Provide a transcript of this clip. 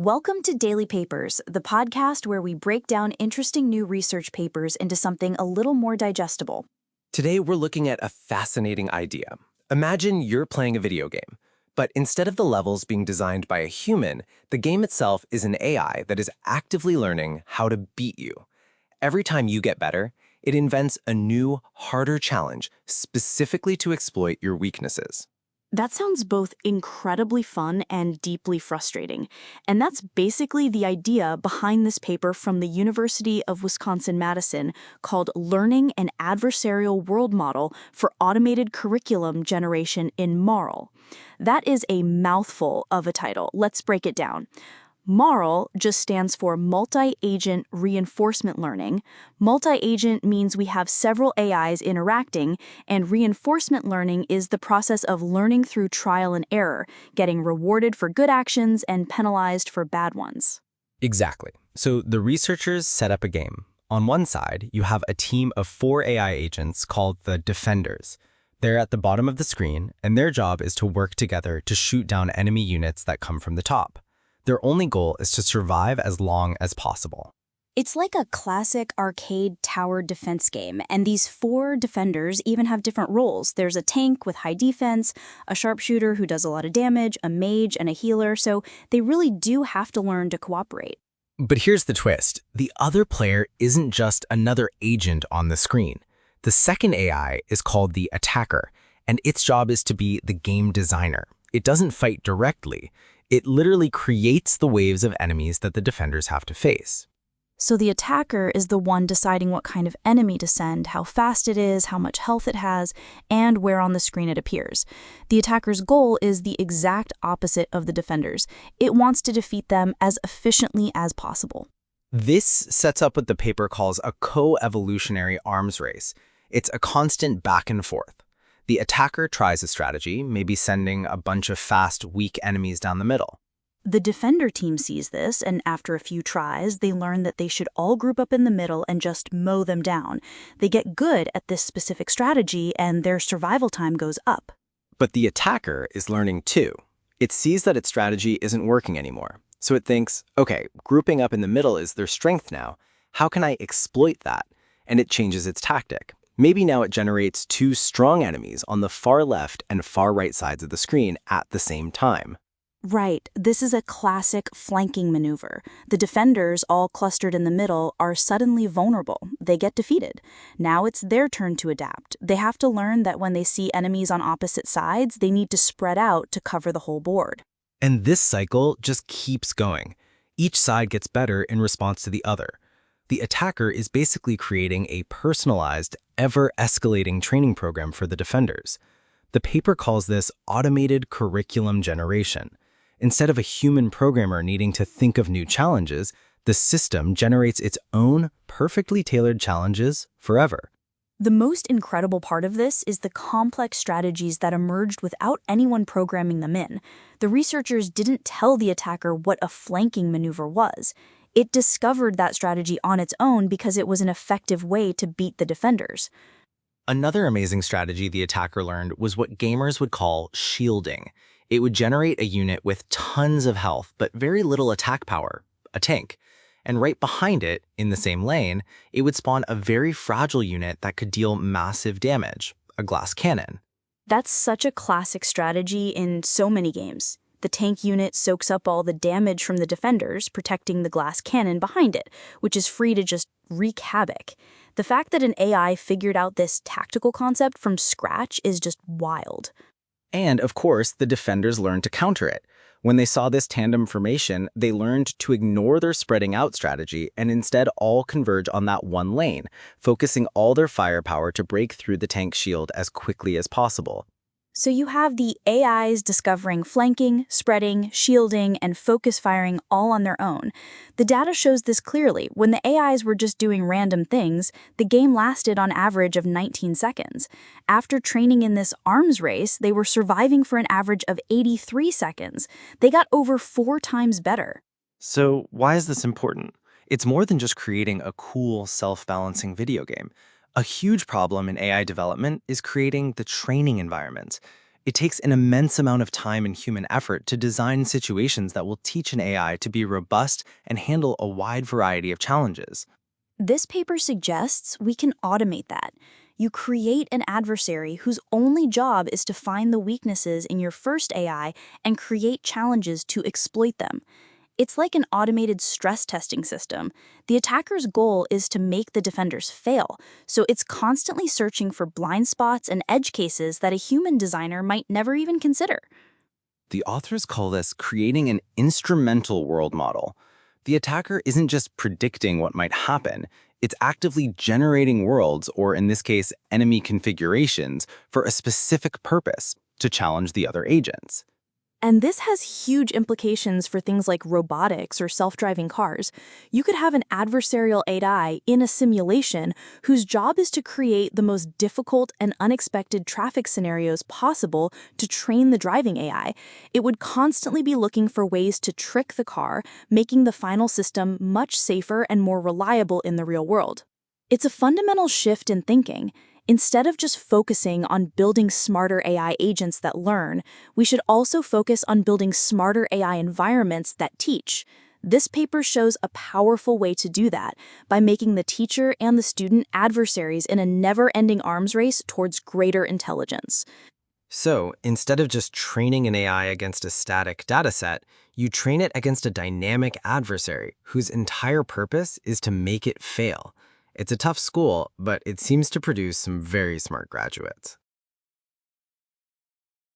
Welcome to Daily Papers, the podcast where we break down interesting new research papers into something a little more digestible. Today, we're looking at a fascinating idea. Imagine you're playing a video game, but instead of the levels being designed by a human, the game itself is an AI that is actively learning how to beat you. Every time you get better, it invents a new, harder challenge specifically to exploit your weaknesses. That sounds both incredibly fun and deeply frustrating. And that's basically the idea behind this paper from the University of Wisconsin-Madison called Learning an Adversarial World Model for Automated Curriculum Generation in MARL. That is a mouthful of a title. Let's break it down. MARL just stands for Multi-Agent Reinforcement Learning. Multi-agent means we have several AIs interacting, and reinforcement learning is the process of learning through trial and error, getting rewarded for good actions and penalized for bad ones. Exactly. So the researchers set up a game. On one side, you have a team of 4 AI agents called the Defenders. They're at the bottom of the screen, and their job is to work together to shoot down enemy units that come from the top. Their only goal is to survive as long as possible. It's like a classic arcade tower defense game, and these 4 defenders even have different roles. There's a tank with high defense, a sharpshooter who does a lot of damage, a mage, and a healer, so they really do have to learn to cooperate. But here's the twist. The other player isn't just another agent on the screen. The second AI is called the Attacker, and its job is to be the game designer. It doesn't fight directly. It literally creates the waves of enemies that the defenders have to face. So the attacker is the one deciding what kind of enemy to send, how fast it is, how much health it has, and where on the screen it appears. The attacker's goal is the exact opposite of the defenders. It wants to defeat them as efficiently as possible. This sets up what the paper calls a co-evolutionary arms race. It's a constant back and forth. The attacker tries a strategy, maybe sending a bunch of fast, weak enemies down the middle. The defender team sees this, and after a few tries, they learn that they should all group up in the middle and just mow them down. They get good at this specific strategy, and their survival time goes up. But the attacker is learning too. It sees that its strategy isn't working anymore. So it thinks, okay, grouping up in the middle is their strength now. How can I exploit that? And it changes its tactic. Maybe now it generates 2 strong enemies on the far left and far right sides of the screen at the same time. Right, this is a classic flanking maneuver. The defenders, all clustered in the middle, are suddenly vulnerable. They get defeated. Now it's their turn to adapt. They have to learn that when they see enemies on opposite sides, they need to spread out to cover the whole board. And this cycle just keeps going. Each side gets better in response to the other. The attacker is basically creating a personalized, ever-escalating training program for the defenders. The paper calls this automated curriculum generation. Instead of a human programmer needing to think of new challenges, the system generates its own perfectly tailored challenges forever. The most incredible part of this is the complex strategies that emerged without anyone programming them in. The researchers didn't tell the attacker what a flanking maneuver was. It discovered that strategy on its own because it was an effective way to beat the defenders. Another amazing strategy the attacker learned was what gamers would call shielding. It would generate a unit with tons of health but very little attack power, a tank. And right behind it, in the same lane, it would spawn a very fragile unit that could deal massive damage, a glass cannon. That's such a classic strategy in so many games. The tank unit soaks up all the damage from the defenders, protecting the glass cannon behind it, which is free to just wreak havoc. The fact that an AI figured out this tactical concept from scratch is just wild. And, of course, the defenders learned to counter it. When they saw this tandem formation, they learned to ignore their spreading out strategy and instead all converge on that one lane, focusing all their firepower to break through the tank shield as quickly as possible. So you have the AIs discovering flanking, spreading, shielding, and focus firing all on their own. The data shows this clearly. When the AIs were just doing random things, the game lasted on average of 19 seconds. After training in this arms race, they were surviving for an average of 83 seconds. They got over 4 times better. So why is this important? It's more than just creating a cool, self-balancing video game. A huge problem in AI development is creating the training environment. It takes an immense amount of time and human effort to design situations that will teach an AI to be robust and handle a wide variety of challenges. This paper suggests we can automate that. You create an adversary whose only job is to find the weaknesses in your first AI and create challenges to exploit them. It's like an automated stress testing system. The attacker's goal is to make the defenders fail, so it's constantly searching for blind spots and edge cases that a human designer might never even consider. The authors call this creating an instrumental world model. The attacker isn't just predicting what might happen, it's actively generating worlds, or in this case, enemy configurations, for a specific purpose, to challenge the other agents. And this has huge implications for things like robotics or self-driving cars. You could have an adversarial AI in a simulation whose job is to create the most difficult and unexpected traffic scenarios possible to train the driving AI. It would constantly be looking for ways to trick the car, making the final system much safer and more reliable in the real world. It's a fundamental shift in thinking. Instead of just focusing on building smarter AI agents that learn, we should also focus on building smarter AI environments that teach. This paper shows a powerful way to do that by making the teacher and the student adversaries in a never-ending arms race towards greater intelligence. So, instead of just training an AI against a static dataset, you train it against a dynamic adversary whose entire purpose is to make it fail. It's a tough school, but it seems to produce some very smart graduates.